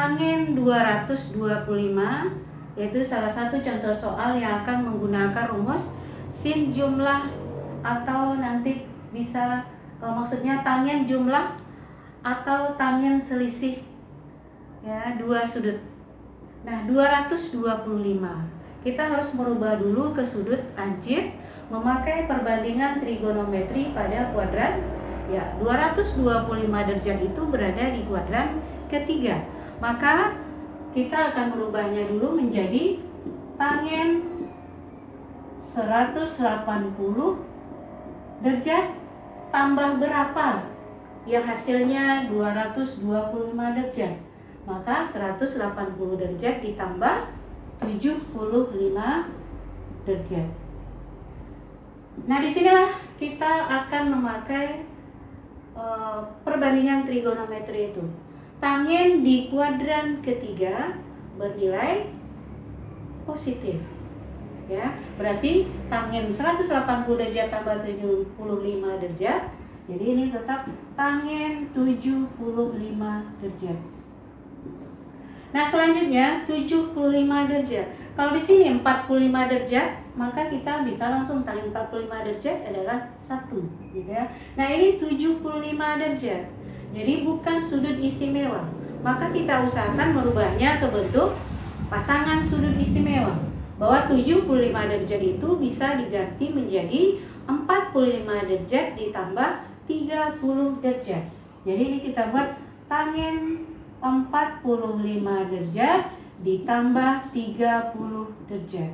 tangen 225, yaitu salah satu contoh soal yang akan menggunakan rumus sin jumlah atau nanti bisa maksudnya tangen jumlah atau tangen selisih ya dua sudut. Nah, 225 kita harus merubah dulu ke sudut lancip memakai perbandingan trigonometri pada kuadran. Ya, 225 derajat itu berada di kuadran ketiga. Maka kita akan merubahnya dulu menjadi tangen 180 derajat tambah berapa? Yang hasilnya 225 derajat. Maka 180 derajat ditambah 75 derajat. Nah, disinilah kita akan memakai perbandingan trigonometri itu. Tangen di kuadran ketiga bernilai positif. Ya, berarti tangen 180 derajat tambah 75 derajat. Jadi ini tetap tangen 75 derajat. Nah, selanjutnya 75 derajat. Kalau di sini 45 derajat, maka kita bisa langsung tangen 45 derajat adalah 1, gitu ya. Nah, ini 75 derajat. Jadi bukan sudut istimewa. Maka kita usahakan merubahnya ke bentuk pasangan sudut istimewa. Bahwa 75 derajat itu bisa diganti menjadi 45 derajat ditambah 30 derajat. Jadi ini kita buat tangen 45 derajat ditambah 30 derajat.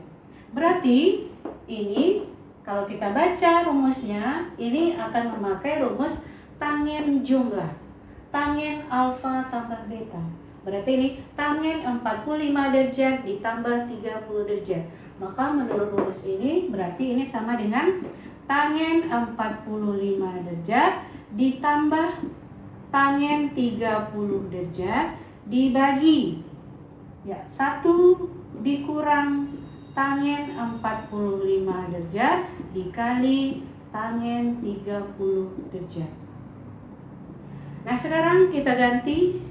Berarti ini kalau kita baca rumusnya, ini akan memakai rumus tangen jumlah. Tangen alfa tambah beta. Berarti ini tangen 45 derajat ditambah 30 derajat. Maka menurut rumus ini berarti ini sama dengan tangen 45 derajat ditambah tangen 30 derajat dibagi 1 dikurang tangen 45 derajat dikali tangen 30 derajat. Nah, sekarang kita ganti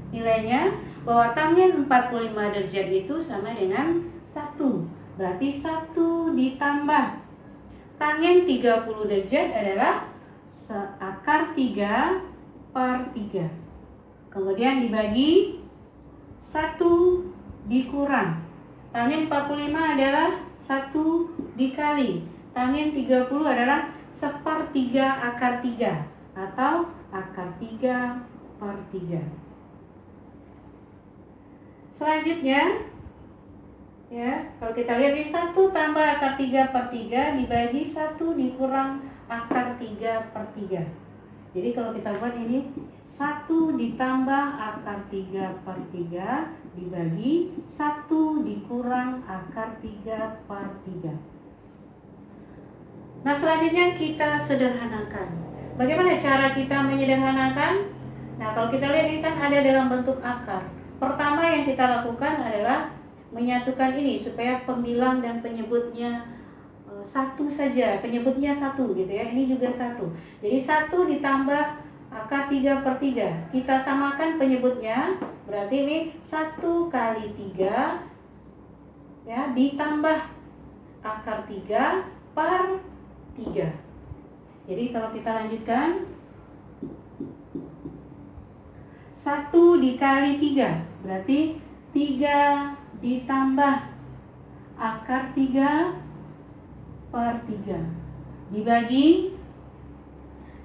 nilainya bahwa tangen 45 derajat itu sama dengan 1. Berarti 1 ditambah tangen 30 derajat adalah akar 3 per 3. Kemudian dibagi 1 dikurang tangen 45 adalah 1 dikali tangen 30 adalah 1/3 akar 3 atau akar 3 per 3. Selanjutnya ya, kalau kita lihat ini 1 tambah akar 3 per 3 dibagi 1 dikurang akar 3 per 3. Jadi kalau kita buat ini 1 ditambah akar 3 per 3 dibagi 1 dikurang akar 3 per 3. Nah, selanjutnya kita sederhanakan. Bagaimana cara kita menyederhanakan? Nah, kalau kita lihat ini kan ada dalam bentuk akar. Pertama yang kita lakukan adalah menyatukan ini supaya pembilang dan penyebutnya satu saja, penyebutnya 1 gitu ya. Ini juga 1. Jadi 1 ditambah akar 3 per 3. Kita samakan penyebutnya. Berarti ini 1 kali 3 ya ditambah akar 3 per 3. Jadi kalau kita lanjutkan 1 dikali 3 berarti 3 ditambah akar 3 per 3 dibagi,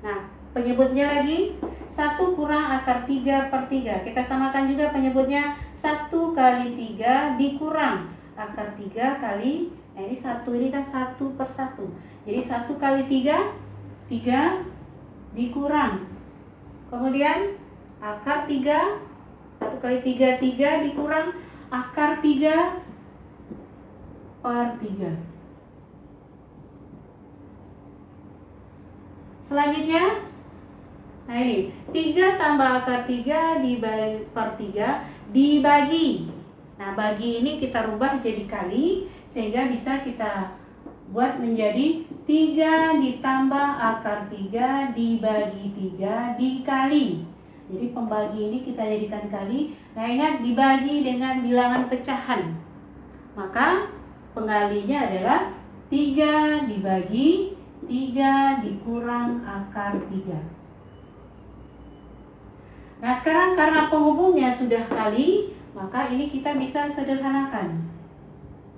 nah penyebutnya lagi 1 kurang akar 3 per 3. Kita samakan juga penyebutnya 1 kali 3 dikurang akar 3 kali, nah ini 1 ini kan 1 per 1. Jadi 1 kali 3 3 dikurang, kemudian akar 3, 1 kali 3 3 dikurang akar 3 per 3. Selanjutnya, nah ini 3 tambah akar 3 dibagi per 3 dibagi. Nah, bagi ini kita rubah jadi kali sehingga bisa kita buat menjadi 3 ditambah akar 3 dibagi 3 dikali. Jadi pembagi ini kita jadikan kali. Nah, ingat dibagi dengan bilangan pecahan. Maka pengalinya adalah 3 dibagi 3 dikurang akar 3. Nah, sekarang karena penghubungnya sudah kali, maka ini kita bisa sederhanakan.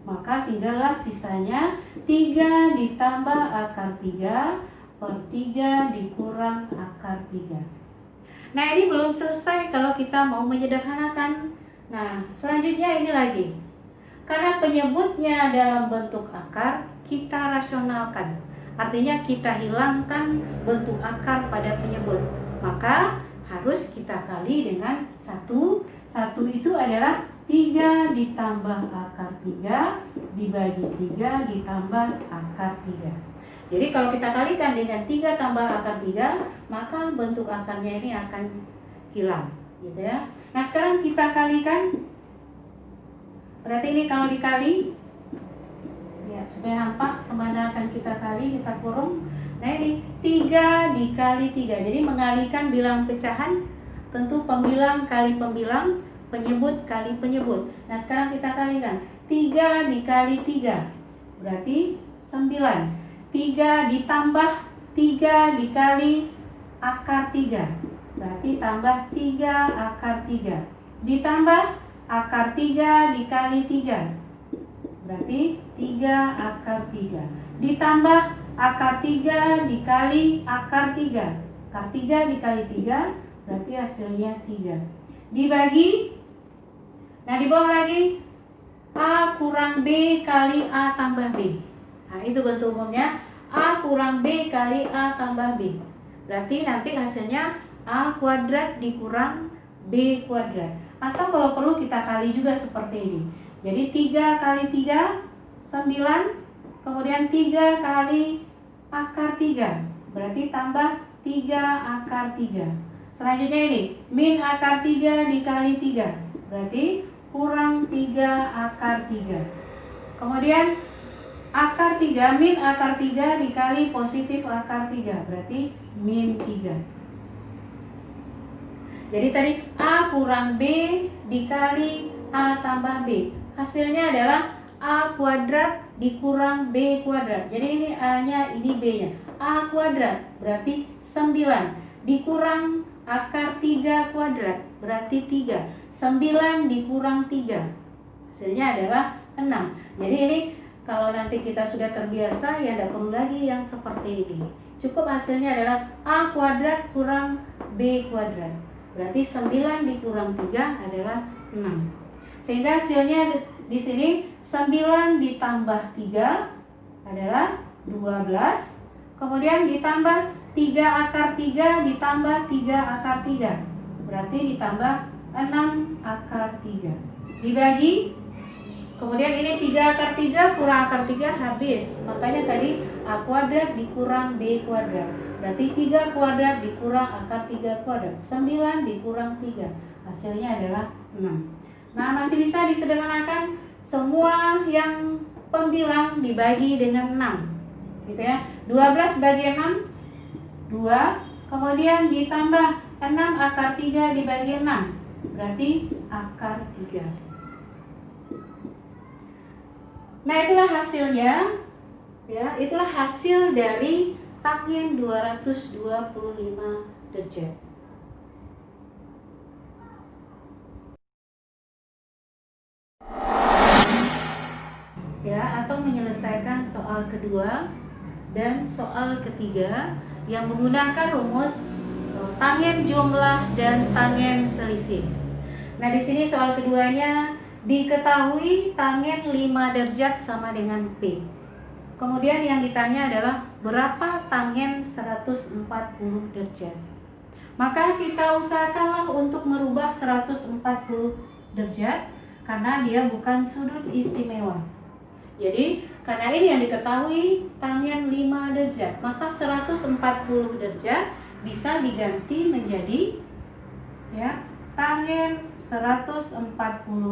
Maka tinggallah sisanya 3 ditambah akar 3 per 3 dikurang akar 3. Nah, ini belum selesai kalau kita mau menyederhanakan. Nah, selanjutnya ini lagi. Karena penyebutnya dalam bentuk akar, kita rasionalkan. Artinya kita hilangkan bentuk akar pada penyebut. Maka harus kita kali dengan 1. 1 itu adalah 3 ditambah akar 3 dibagi 3 ditambah akar 3. Jadi kalau kita kalikan dengan 3 tambah akar 3, maka bentuk akarnya ini akan hilang, gitu ya. Nah, sekarang kita kalikan. Berarti ini kalau dikali, ya supaya nampak kemana akan kita kali, kita kurung. Nah, ini 3 dikali 3. Jadi mengalihkan bilangan pecahan, tentu pembilang kali pembilang, penyebut kali penyebut. Nah, sekarang kita kalikan. 3 dikali 3 berarti 9. 3 ditambah 3 dikali akar 3 berarti tambah 3 akar 3 ditambah akar 3 dikali 3 berarti 3 akar 3 ditambah akar 3 dikali akar 3. Akar 3 dikali 3 berarti hasilnya 3. Dibagi. Nah, di bawah lagi A kurang B kali A tambah B. Nah, itu bentuk umumnya. A kurang B kali A tambah B. Berarti nanti hasilnya A kuadrat dikurang B kuadrat. Atau kalau perlu kita kali juga seperti ini. Jadi 3 kali 3, 9. Kemudian 3 kali akar 3. Berarti tambah 3 akar 3. Selanjutnya ini, min akar 3 dikali 3. Berarti kurang 3 akar 3. Kemudian akar 3, min akar 3 dikali positif akar 3. Berarti min 3. Jadi tadi A kurang B dikali A tambah B. Hasilnya adalah A kuadrat dikurang B kuadrat. Jadi ini A-nya, ini B-nya. A kuadrat berarti 9. Dikurang akar 3 kuadrat berarti 3. 9 dikurang 3. Hasilnya adalah 6. Jadi ini kalau nanti kita sudah terbiasa, ya tidak perlu lagi yang seperti ini. Cukup hasilnya adalah A kuadrat kurang B kuadrat. Berarti 9 dikurang 3 adalah 6. Sehingga hasilnya di sini 9 ditambah 3 adalah 12. Kemudian ditambah 3 akar 3 ditambah 3 akar 3. Berarti ditambah 6 akar 3. Dibagi. Kemudian ini 3 akar 3 kurang akar 3 habis. Makanya tadi A kuadrat dikurang B kuadrat. Berarti 3 kuadrat dikurang akar 3 kuadrat. 9 dikurang 3. Hasilnya adalah 6. Nah, masih bisa disederhanakan. Semua yang pembilang dibagi dengan 6. Gitu ya. 12 bagi 6, 2. Kemudian ditambah 6 akar 3 dibagi 6. Berarti akar 3. Nah, itulah hasilnya. Ya, itulah hasil dari tangen 225 derajat. Ya, atau menyelesaikan soal kedua dan soal ketiga yang menggunakan rumus tangen jumlah dan tangen selisih. Nah, di sini soal keduanya diketahui tangen 5 derajat sama dengan P. Kemudian yang ditanya adalah berapa tangen 140 derajat. Maka kita usahakanlah untuk merubah 140 derajat karena dia bukan sudut istimewa. Jadi karena ini yang diketahui tangen 5 derajat, maka 140 derajat bisa diganti menjadi ya tangen 140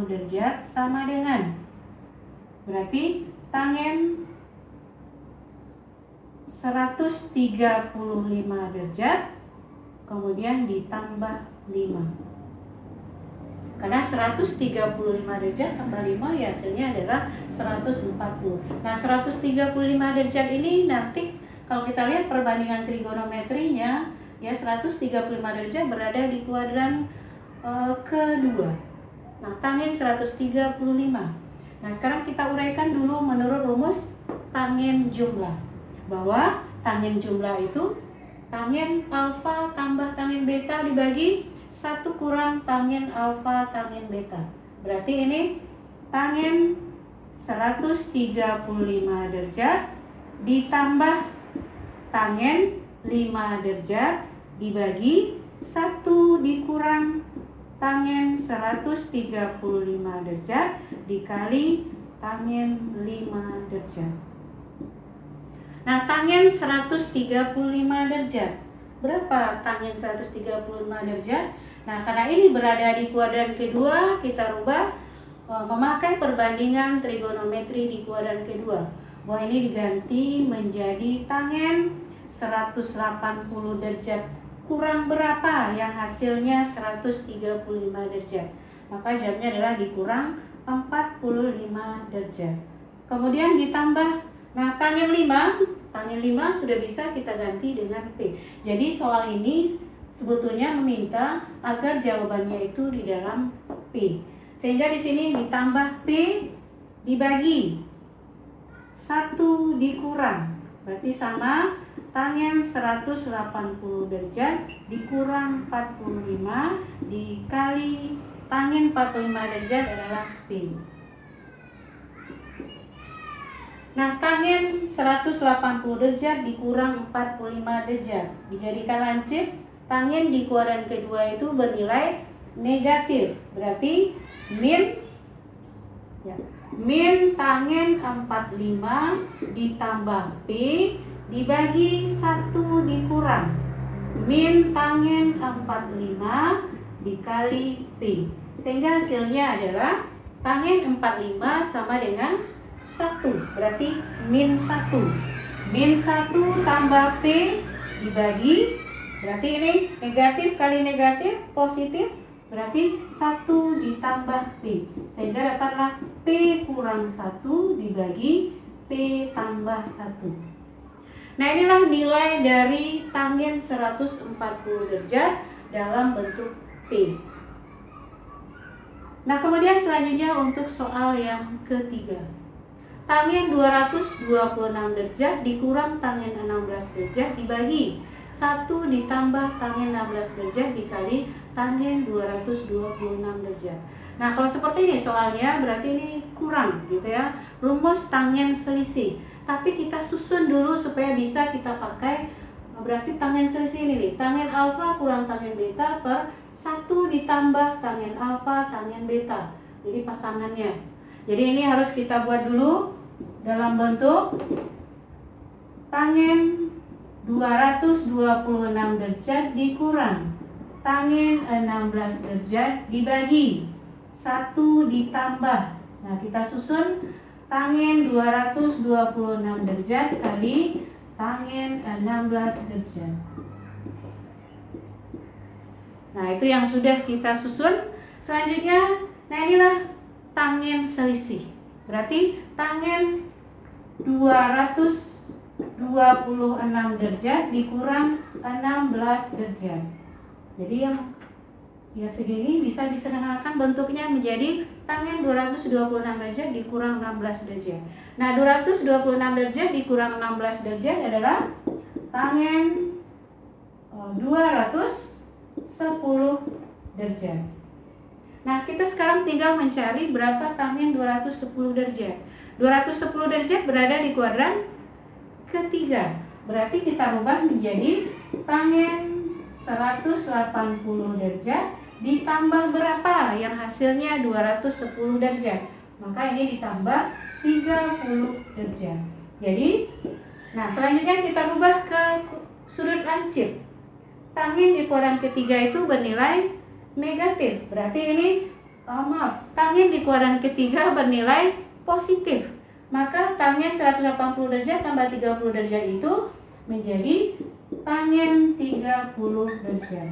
derajat sama dengan, berarti tangen 135 derajat kemudian ditambah Karena 135 derajat tambah 5 ya hasilnya adalah 140. Nah 135 derajat ini nanti kalau kita lihat perbandingan trigonometrinya ya 135 derajat berada di kuadran kedua. Nah tanggen 135. Nah sekarang kita uraikan dulu menurut rumus tanggen jumlah, bahwa tanggen jumlah itu tanggen alfa tambah tanggen beta dibagi 1 kurang tanggen alfa tanggen beta. Berarti ini tanggen 135 derajat ditambah tanggen 5 derajat dibagi 1 dikurang tanggen 135 derajat dikali tanggen 5 derajat. Nah, tanggen 135 derajat. Berapa tanggen 135 derajat? Nah, karena ini berada di kuadran kedua, kita rubah memakai perbandingan trigonometri di kuadran kedua. Bahwa ini diganti menjadi tanggen 180 derajat kurang berapa yang hasilnya 135 derajat. Maka jawabnya adalah dikurang 45 derajat. Kemudian ditambah, nah tanggen 5 sudah bisa kita ganti dengan P. Jadi soal ini sebetulnya meminta agar jawabannya itu di dalam P. Sehingga di sini ditambah P dibagi 1 dikurang, berarti sama tanggen 180 derajat dikurang 45 dikali tanggen 45 derajat adalah P. Nah, tanggen 180 derajat dikurang 45 derajat dijadikan lancip, tanggen di kuadran kedua itu bernilai negatif. Berarti min tanggen 45 ditambah P dibagi 1 dikurang min tanggen 45 dikali P. Sehingga hasilnya adalah tanggen 45 sama dengan 1. Berarti min 1. Min 1 tambah P dibagi, berarti ini negatif kali negatif positif, berarti 1 ditambah P. Sehingga dapatlah P kurang 1 dibagi P tambah 1. Nah inilah nilai dari tanggen 140 derajat dalam bentuk P. Nah kemudian selanjutnya untuk soal yang ketiga. Tanggen 226 derajat dikurang tanggen 16 derajat dibagi 1 ditambah tanggen 16 derajat dikali tanggen 226 derajat. Nah kalau seperti ini soalnya berarti ini kurang gitu ya, rumus tanggen selisih. Tapi kita susun dulu supaya bisa kita pakai. Berarti tanggen selisih ini nih, tanggen alfa kurang tanggen beta per 1 ditambah tanggen alfa tanggen beta. Jadi pasangannya. Jadi ini harus kita buat dulu dalam bentuk tanggen 226 derajat dikurang tanggen 16 derajat dibagi 1 ditambah. Nah kita susun tanggen 226 derajat kali tanggen 16 derajat. Nah itu yang sudah kita susun. Selanjutnya, nah inilah tanggen selisih. Berarti tanggen 226 derajat dikurang 16 derajat. Jadi yang segini bisa disederhanakan bentuknya menjadi tanggen 226 derajat dikurang 16 derajat. Nah 226 derajat dikurang 16 derajat adalah tanggen 210 derajat. Nah kita sekarang tinggal mencari berapa tanggen 210 derajat. 210 derajat berada di kuadran ketiga. Berarti kita rubah menjadi tanggen 180 derajat ditambah berapa yang hasilnya 210 derajat. Maka ini ditambah 30 derajat. Jadi, nah selanjutnya kita rubah ke sudut lancip. Tanggen di kuadran ketiga itu bernilai negatif. Berarti ini, tanggen di kuadran ketiga bernilai positif. Maka tanggen 180 derajat tambah 30 derajat itu menjadi tanggen 30 derajat.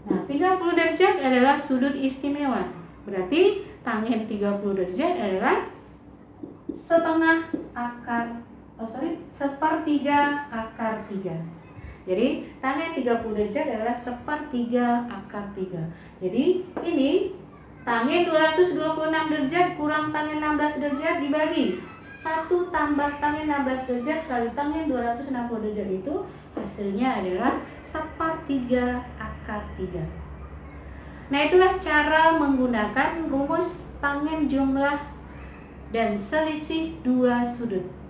Nah, 30 derajat adalah sudut istimewa. Berarti tangen 30 derajat adalah sepertiga akar 3. Jadi tangen 30 derajat adalah sepertiga akar 3. Jadi ini tangen 226 derajat kurang tangen 16 derajat dibagi 1 tambah tangen 16 derajat kali tangen 260 derajat, itu hasilnya adalah sepertiga akar 3. Nah, itulah cara menggunakan rumus tangen jumlah dan selisih dua sudut.